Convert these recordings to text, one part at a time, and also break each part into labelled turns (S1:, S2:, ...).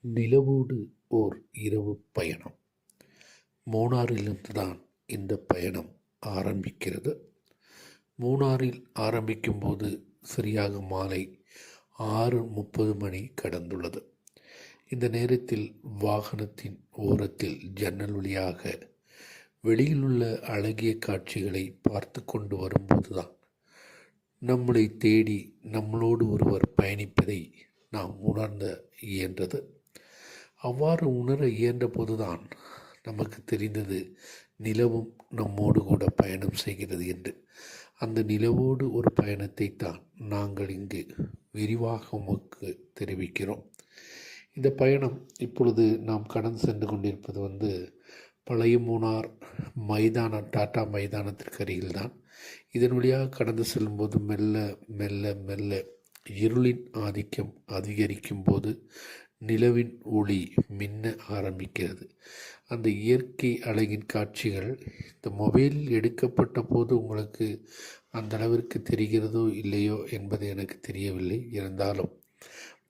S1: நிலவோடு ஓர் இரவு பயணம். மூணாறிலிருந்து தான் இந்த பயணம் ஆரம்பிக்கிறது. மூணாறில் ஆரம்பிக்கும்போது சரியாக மாலை 6:30 மணி கடந்துள்ளது. இந்த நேரத்தில் வாகனத்தின் ஓரத்தில் ஜன்னல் வழியாக வெளியிலுள்ள அழகிய காட்சிகளை பார்த்து கொண்டு வரும்போதுதான் நம்மளை தேடி நம்மளோடு ஒருவர் பயணிப்பதை நாம் உணர்ந்த இயன்றது. அவ்வாறு உணர இயன்ற போதுதான் நமக்கு தெரிந்தது நிலவும் நம்மோடு கூட பயணம் செய்கிறது என்று. அந்த நிலவோடு ஒரு பயணத்தை தான் நாங்கள் இங்கு விரிவாக உமக்கு தெரிவிக்கிறோம். இந்த பயணம் இப்பொழுது நாம் கடந்து சென்று கொண்டிருப்பது பழைய மூணார் டாட்டா மைதானத்திற்கு அருகில்தான். இதன் வழியாக கடந்து செல்லும்போது மெல்ல மெல்ல மெல்ல இருளின் ஆதிக்கம் அதிகரிக்கும் போது நிலவின் ஒளி மின்ன ஆரம்பிக்கிறது. அந்த இயற்கை அழகின் காட்சிகள் இந்த மொபைலில் எடுக்கப்பட்ட போது உங்களுக்கு அந்த அளவிற்கு தெரிகிறதோ இல்லையோ என்பது எனக்கு தெரியவில்லை. இருந்தாலும்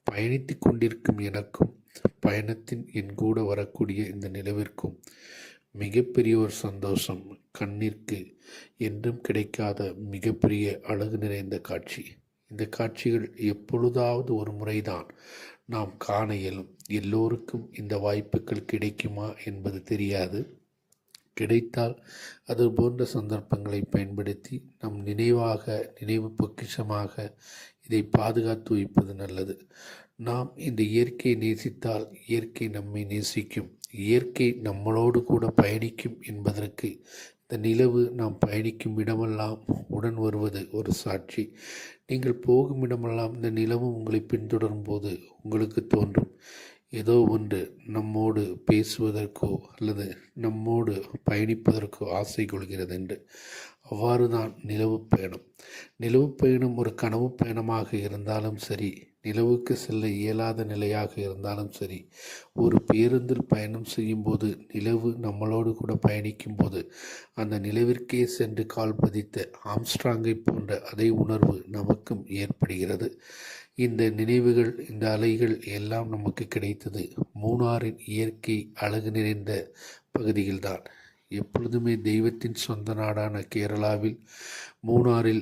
S1: பயணித்து கொண்டிருக்கும் எனக்கும் பயணத்தின் என் கூட வரக்கூடிய இந்த நிலவிற்கும் மிகப்பெரிய ஒரு சந்தோஷம். கண்ணிற்கு என்றும் கிடைக்காத மிகப்பெரிய அழகு நிறைந்த காட்சி. இந்த காட்சிகள் எப்பொழுதாவது ஒரு முறைதான் நாம் காண இயலும். எல்லோருக்கும் இந்த வாய்ப்புகள் கிடைக்குமா என்பது தெரியாது. கிடைத்தால் அது போன்ற சந்தர்ப்பங்களை பயன்படுத்தி நம் நினைவு பொக்கிஷமாக இதை பாதுகாத்து வைப்பது நல்லது. நாம் இந்த இயற்கையை நேசித்தால் இயற்கை நம்மை நேசிக்கும், இயற்கை நம்மளோடு கூட பயணிக்கும் என்பதற்கு இந்த நிலவு நாம் பயணிக்கும் இடமெல்லாம் உடன் வருவது ஒரு சாட்சி. நீங்கள் போகும் இடமெல்லாம் இந்த நிலவும் உங்களை பின்தொடரும் போது உங்களுக்கு தோன்றும் ஏதோ ஒன்று நம்மோடு பேசுவதற்கோ அல்லது நம்மோடு பயணிப்பதற்கோ ஆசை கொள்கிறது என்று. அவ்வாறு தான் நிலவு பயணம் ஒரு கனவு பயணமாக இருந்தாலும் சரி, நிலவுக்கு செல்ல இயலாத நிலையாக இருந்தாலும் சரி, ஒரு பேருந்தில் பயணம் செய்யும்போது நிலவு நம்மளோடு கூட பயணிக்கும் போது அந்த நிலவிற்கே சென்று கால் பதித்த ஆம்ஸ்ட்ராங்கை போன்ற அதே உணர்வு நமக்கும் ஏற்படுகிறது. இந்த நினைவுகள், இந்த அலைகள் எல்லாம் நமக்கு கிடைத்தது மூணாறின் இயற்கை அழகு நிறைந்த பகுதியில்தான். எப்பொழுதுமே தெய்வத்தின் சொந்த நாடான கேரளாவில் மூணாறில்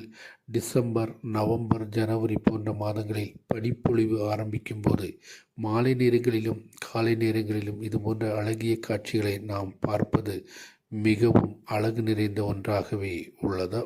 S1: டிசம்பர், நவம்பர், ஜனவரி போன்ற மாதங்களில் பனிப்பொழிவு ஆரம்பிக்கும் போது மாலை நேரங்களிலும் காலை நேரங்களிலும் இது போன்ற அழகிய காட்சிகளை நாம் பார்ப்பது மிகவும் அழகு நிறைந்த ஒன்றாகவே உள்ளது.